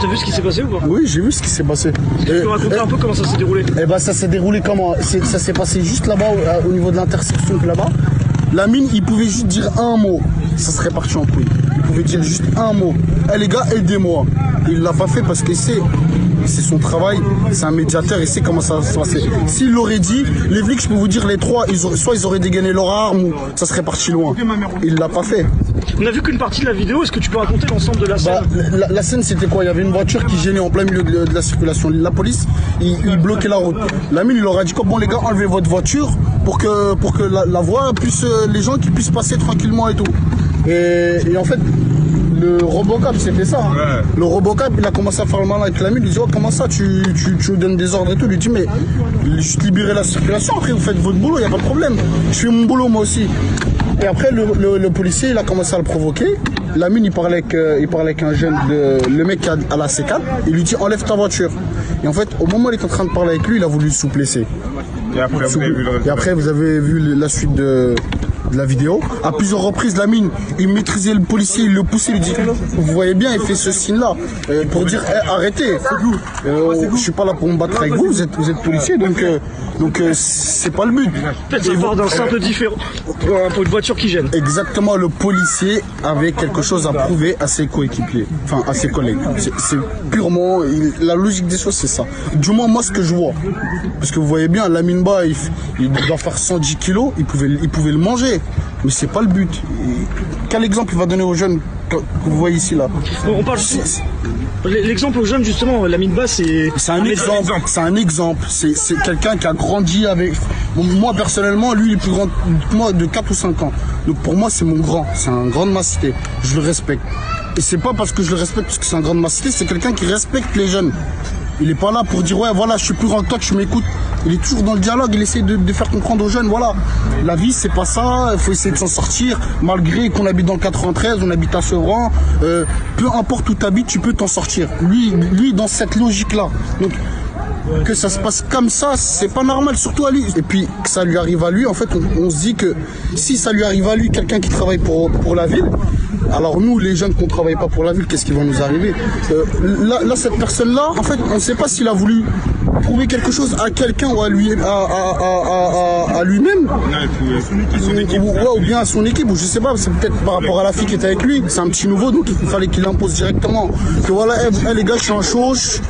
T'as vu ce qui s'est passé ou pas? Oui, j'ai vu ce qui s'est passé. Tu peux raconter un peu comment ça s'est déroulé? Eh ben, ça s'est déroulé comment? Ça s'est passé juste là-bas, au niveau de l'intersection là-bas. La mine, il pouvait juste dire un mot, ça serait parti en couille. Il pouvait dire juste un mot. Eh les gars, aidez-moi. Il l'a pas fait parce que c'est son travail, c'est un médiateur, il sait comment ça va se passer. S'il l'aurait dit, les flics, je peux vous dire, les trois, soit ils auraient dégainé leur arme ou ça serait parti loin. Il l'a pas fait. On a vu qu'une partie de la vidéo, est-ce que tu peux raconter l'ensemble de la scène? La scène, c'était quoi? Il y avait une voiture qui gênait en plein milieu de la circulation. La police, il bloquait la route. La mine, il leur a dit, bon les gars, enlevez votre voiture pour que la voie puisse, les gens qui puissent passer tranquillement et tout. Et en fait, le Robocop, c'était ça. Hein. Ouais. Le Robocop, il a commencé à faire le malin avec la mine. Il dit, oh, comment ça, tu nous donnes des ordres et tout. Il lui dit, mais juste libérer la circulation. Après, vous faites votre boulot, il n'y a pas de problème. Je fais mon boulot, moi aussi. Et après, le policier, il a commencé à le provoquer. La mine, il parlait avec un jeune, le mec qui a la C4. Il lui dit, enlève ta voiture. Et en fait, au moment où il est en train de parler avec lui, il a voulu le sous-blesser. Et après, vous avez vu la suite de la vidéo. À plusieurs reprises, la mine, il maîtrisait le policier, il le poussait, il lui dit, vous voyez bien, il fait ce signe-là pour dire, arrêtez. Je suis pas là pour me battre avec vous, vous êtes policier, donc c'est pas le but. Peut-être ça part d'un simple différent pour une voiture qui gêne. Exactement, le policier avait quelque chose à prouver à ses coéquipiers, enfin à ses collègues. C'est purement, la logique des choses, c'est ça. Du moins, moi, ce que je vois. Parce que vous voyez bien, Lamine Ba, il doit faire 110 kilos, il pouvait le manger. Mais c'est pas le but. Quel exemple il va donner aux jeunes que vous voyez ici là? On parle. L'exemple aux jeunes, justement, Lamine Ba, c'est un exemple. C'est un exemple. C'est quelqu'un qui a grandi avec. Bon, moi personnellement, lui il est plus grand que moi de 4 ou 5 ans. Donc pour moi c'est mon grand. C'est un grand de ma cité. Je le respecte. Et c'est pas parce que je le respecte parce que c'est un grand de ma cité, c'est quelqu'un qui respecte les jeunes. Il est pas là pour dire ouais voilà je suis plus grand que toi, que tu m'écoutes. Il est toujours dans le dialogue, il essaie de faire comprendre aux jeunes, voilà, la vie c'est pas ça, il faut essayer de s'en sortir, malgré qu'on habite dans le 93, on habite à Sevran, peu importe où tu habites, tu peux t'en sortir. Lui dans cette logique-là. Donc que ça se passe comme ça, c'est pas normal, surtout à lui. Et puis que ça lui arrive à lui, en fait, on se dit que si ça lui arrive à lui, quelqu'un qui travaille pour la ville, alors nous, les jeunes qui ne travaillent pas pour la ville, qu'est-ce qui va nous arriver? Là, cette personne-là, en fait, on ne sait pas s'il a voulu prouver quelque chose à quelqu'un ou à lui, à lui-même, ou bien à son équipe, ou je sais pas, c'est peut-être par rapport à la fille qui était avec lui, c'est un petit nouveau, donc il fallait qu'il l'impose directement. Que voilà, les gars, je suis en chose,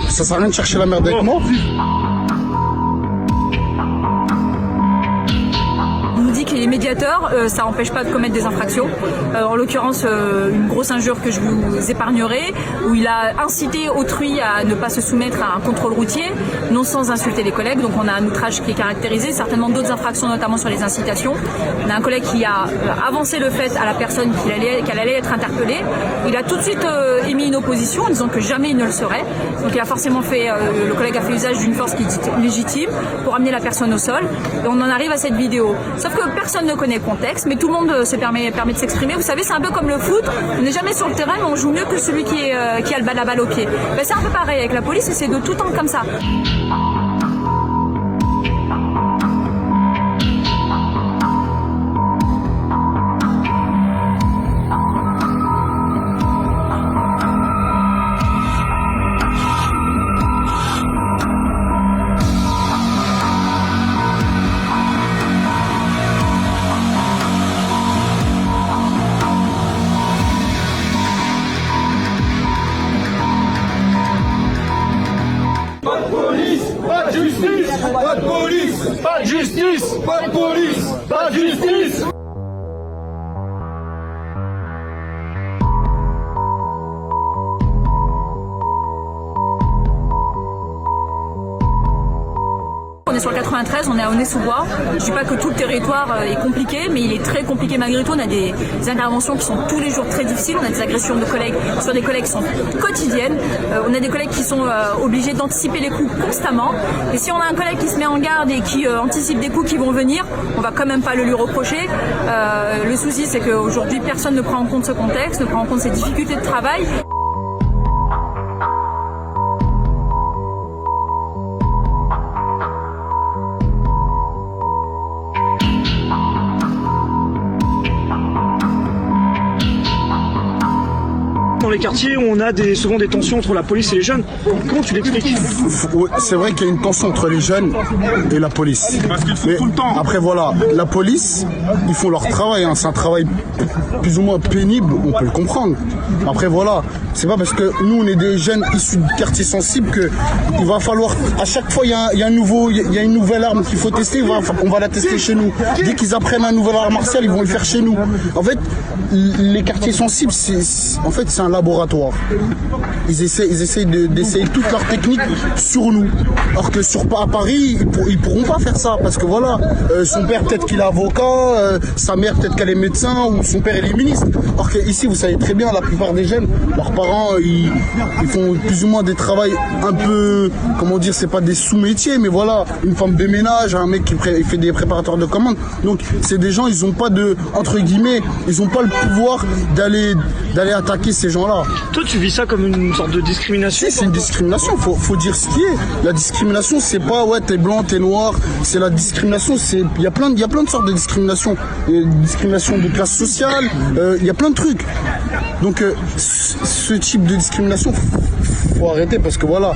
ça sert à rien de chercher la merde avec moi. Les médiateurs, ça n'empêche pas de commettre des infractions. En l'occurrence, une grosse injure que je vous épargnerai, où il a incité autrui à ne pas se soumettre à un contrôle routier, non sans insulter les collègues. Donc on a un outrage qui est caractérisé, certainement d'autres infractions, notamment sur les incitations. On a un collègue qui a avancé le fait à la personne qu'elle allait être interpellée. Il a tout de suite émis une opposition en disant que jamais il ne le serait. Donc il a forcément fait, le collègue a fait usage d'une force qui est légitime pour amener la personne au sol. Et on en arrive à cette vidéo. Sauf que personne ne connaît le contexte, mais tout le monde se permet de s'exprimer. Vous savez, c'est un peu comme le foot. On n'est jamais sur le terrain, mais on joue mieux que celui qui a la balle au pied. Ben, c'est un peu pareil avec la police, et c'est de tout temps comme ça. Pas de justice, pas de police, pas de justice, pas de police, pas de justice. On est sur le 93, on est à Aulnay-sous-Bois. Je ne dis pas que tout le territoire est compliqué, mais il est très compliqué malgré tout. On a des interventions qui sont tous les jours très difficiles. On a des agressions de collègues sur des collègues qui sont quotidiennes. On a des collègues qui sont obligés d'anticiper les coups constamment. Et si on a un collègue qui se met en garde et qui anticipe des coups qui vont venir, on va quand même pas le lui reprocher. Le souci, c'est qu'aujourd'hui, personne ne prend en compte ce contexte, ne prend en compte ces difficultés de travail. Dans les quartiers où on a souvent des tensions entre la police et les jeunes. Comment tu l'expliques? Ouais, c'est vrai qu'il y a une tension entre les jeunes et la police. Parce qu'ils font tout le temps. Après voilà, la police, ils font leur travail, hein. C'est un travail plus ou moins pénible, on peut le comprendre. Après voilà, c'est pas parce que nous on est des jeunes issus de quartiers sensibles que il va falloir, à chaque fois il y a une nouvelle arme qu'il faut tester, on va la tester chez nous. Dès qu'ils apprennent un nouvel art martial, ils vont le faire chez nous. En fait, les quartiers sensibles, c'est un laboratoire. Ils essayent d'essayer toutes leurs techniques sur nous. Alors que à Paris, ils pourront pas faire ça. Parce que voilà, son père peut-être qu'il est avocat, sa mère peut-être qu'elle est médecin, ou son père il est ministre. Alors que ici, vous savez très bien, la plupart des jeunes, leurs parents, ils font plus ou moins des travails un peu, comment dire, c'est pas des sous-métiers, mais voilà, une femme de ménage, un mec qui fait des préparateurs de commandes. Donc c'est des gens, ils ont pas de, entre guillemets, ils ont pas le pouvoir d'aller attaquer ces gens-là. Toi, tu vis ça comme une sorte de discrimination? Si, c'est une discrimination, faut dire ce qui est. La discrimination, c'est pas ouais, t'es blanc, t'es noir, c'est la discrimination, il y a plein de sortes de discrimination. Il y a une discrimination de classe sociale, il y a plein de trucs. Donc ce type de discrimination, faut arrêter parce que voilà.